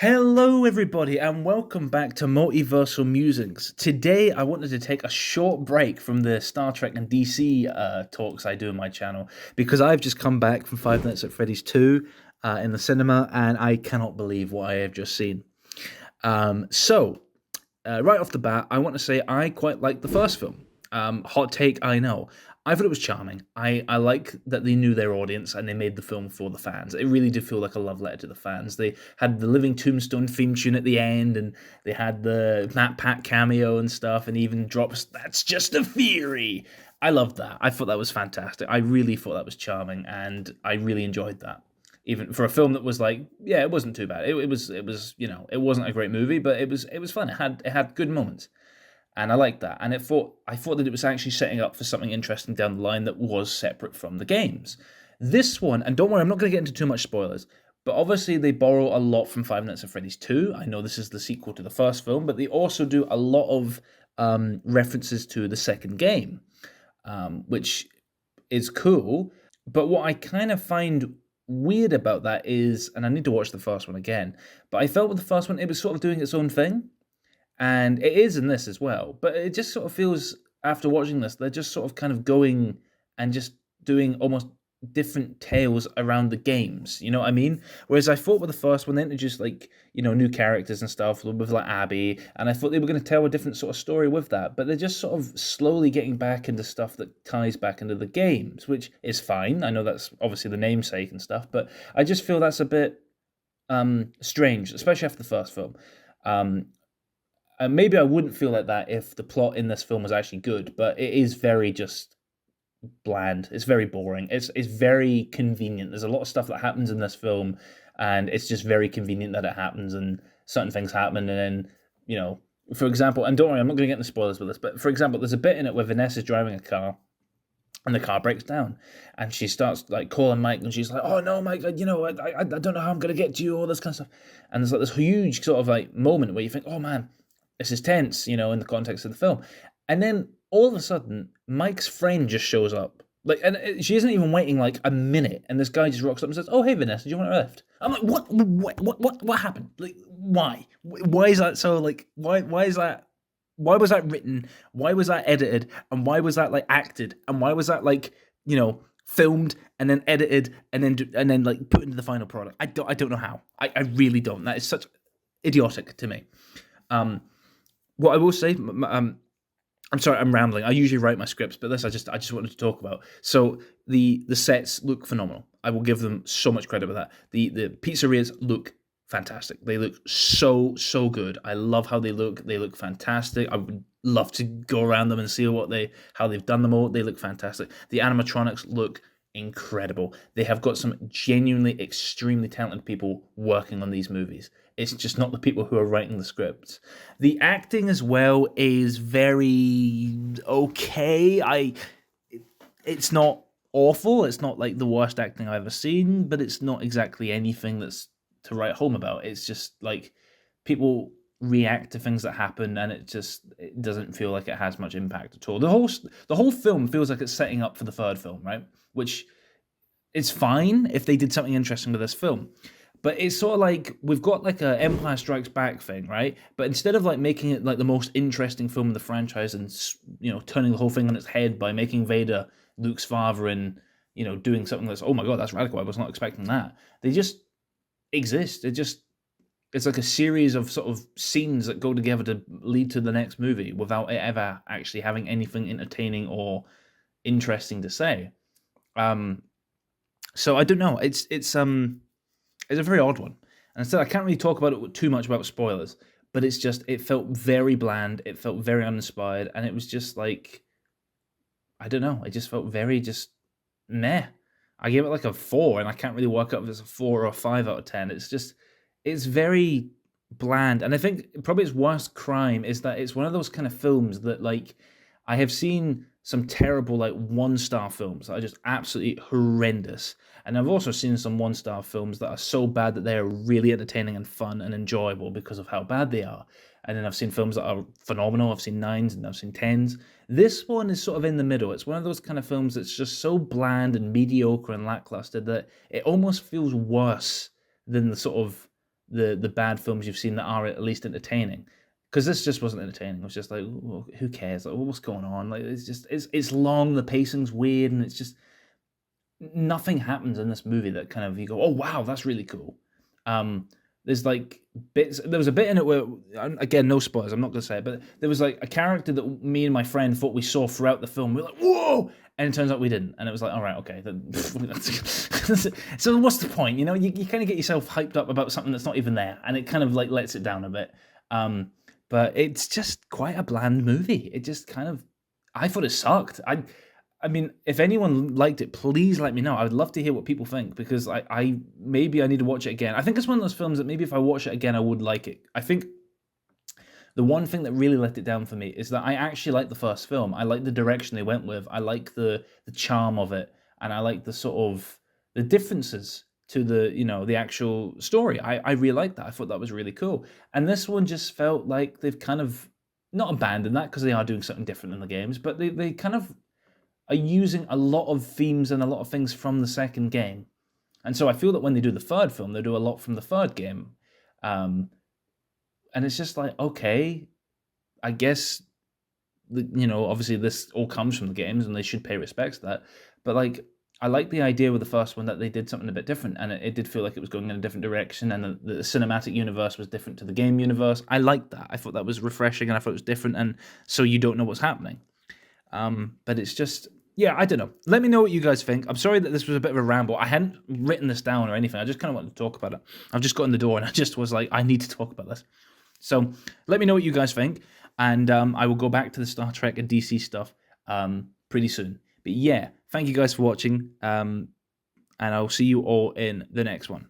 Hello, everybody, and welcome back to Multiversal Musings. Today, I wanted to take a short break from the Star Trek and DC talks I do on my channel because I've just come back from 5 Nights at Freddy's 2 in the cinema, and I cannot believe what I have just seen. Right off the bat, I want to say I quite liked the first film. Hot take, I know. I thought it was charming. I like that they knew their audience and they made the film for the fans. It really did feel like a love letter to the fans. They had the Living Tombstone theme tune at the end, and they had the Matt Pat cameo and stuff, and even drops, "That's just a theory." I loved that. I thought that was fantastic. I really thought that was charming, and I really enjoyed that. Even for a film that was like, yeah, it wasn't too bad. It was, it wasn't a great movie, but it was fun. It had good moments, and I liked that. And I thought that it was actually setting up for something interesting down the line that was separate from the games. This one, and don't worry, I'm not going to get into too much spoilers, but obviously they borrow a lot from Five Nights at Freddy's 2. I know this is the sequel to the first film, but they also do a lot of references to the second game, which is cool. But what I kind of find weird about that is, and I need to watch the first one again, but I felt with the first one, it was sort of doing its own thing. And it is in this as well. But it just sort of feels, after watching this, they're just sort of kind of going and just doing almost different tales around the games. You know what I mean? Whereas I thought with the first one, they introduced like, new characters and stuff with like Abby, and I thought they were going to tell a different sort of story with that. But they're just sort of slowly getting back into stuff that ties back into the games, which is fine. I know that's obviously the namesake and stuff, but I just feel that's a bit strange, especially after the first film. Um, and maybe I wouldn't feel like that if the plot in this film was actually good, but it is very just bland. It's very boring. It's very convenient. There's a lot of stuff that happens in this film, and it's just very convenient that it happens, and certain things happen, and then for example, and don't worry, I'm not going to get into spoilers with this, but for example, there's a bit in it where Vanessa's driving a car, and the car breaks down, and she starts like calling Mike, and she's like, "Oh no, Mike, I don't know how I'm going to get to you," all this kind of stuff, and there's like this huge sort of like moment where you think, "Oh man, this is tense," in the context of the film. And then all of a sudden, Mike's friend just shows up. Like, and she isn't even waiting like a minute, and this guy just rocks up and says, "Oh, hey, Vanessa, do you want a lift?" I'm like, what happened? Like, why? Why is that so? Like, why is that? Why was that written? Why was that edited? And why was that like acted? And why was that like filmed and then edited and then like put into the final product? I don't know how. I really don't. That is such idiotic to me. Um, what I will say, I'm sorry, I'm rambling. I usually write my scripts, but this I just wanted to talk about. So the sets look phenomenal. I will give them so much credit with that. The pizzerias look fantastic. They look so good. I love how they look. They look fantastic. I would love to go around them and see how they've done them all. They look fantastic. The animatronics look incredible. They have got some genuinely extremely talented people working on these movies. It's just not the people who are writing the scripts. The acting as well is very okay. It's not awful. It's not like the worst acting I've ever seen, but it's not exactly anything that's to write home about. It's just like people react to things that happen, and it doesn't feel like it has much impact at all. The whole film feels like it's setting up for the third film, right? Which is fine if they did something interesting with this film. But it's sort of like we've got like a Empire Strikes Back thing, right? But instead of like making it like the most interesting film in the franchise and turning the whole thing on its head by making Vader Luke's father and doing something that's, oh my god, that's radical. I was not expecting that. They just exist. It's like a series of sort of scenes that go together to lead to the next movie without it ever actually having anything entertaining or interesting to say. So I don't know. It's a very odd one. And instead, I can't really talk about it too much about spoilers, but it felt very bland, it felt very uninspired, and it was just like, I don't know, it just felt very just meh. I gave it like a 4, and I can't really work out if it's a 4 or a 5 out of 10. It's very bland. And I think probably its worst crime is that it's one of those kind of films that, like, I have seen some terrible, like, one-star films that are just absolutely horrendous. And I've also seen some one-star films that are so bad that they are really entertaining and fun and enjoyable because of how bad they are. And then I've seen films that are phenomenal. I've seen 9s and I've seen 10s. This one is sort of in the middle. It's one of those kind of films that's just so bland and mediocre and lackluster that it almost feels worse than the sort of the bad films you've seen that are at least entertaining. Because this just wasn't entertaining. It was just like, well, who cares? Like, what's going on? Like, it's long. The pacing's weird, and it's just nothing happens in this movie that kind of you go, oh wow, that's really cool. There's like bits. There was a bit in it where, again, no spoilers. I'm not gonna say it, but there was like a character that me and my friend thought we saw throughout the film. We were like, whoa, and it turns out we didn't. And it was like, all right, okay. So what's the point? You know, you kind of get yourself hyped up about something that's not even there, and it kind of like lets it down a bit. But it's just quite a bland movie. It just kind of, I thought it sucked. I mean, if anyone liked it, please let me know. I would love to hear what people think, because I maybe I need to watch it again. I think it's one of those films that maybe if I watch it again, I would like it. I think the one thing that really let it down for me is that I actually like the first film. I like the direction they went with. I like the charm of it, and I like the sort of the differences to the actual story. I really liked that. I thought that was really cool. And this one just felt like they've kind of not abandoned that, because they are doing something different in the games, but they kind of are using a lot of themes and a lot of things from the second game. And so I feel that when they do the third film, they do a lot from the third game. And it's just like, okay, I guess, obviously this all comes from the games and they should pay respects to that. But like, I like the idea with the first one that they did something a bit different, and it did feel like it was going in a different direction, and the cinematic universe was different to the game universe. I liked that. I thought that was refreshing, and I thought it was different, and so you don't know what's happening. But it's just, yeah, I don't know. Let me know what you guys think. I'm sorry that this was a bit of a ramble. I hadn't written this down or anything. I just kind of wanted to talk about it. I've just got in the door and I just was like, I need to talk about this. So let me know what you guys think. And I will go back to the Star Trek and DC stuff pretty soon. But yeah, thank you guys for watching. And I'll see you all in the next one.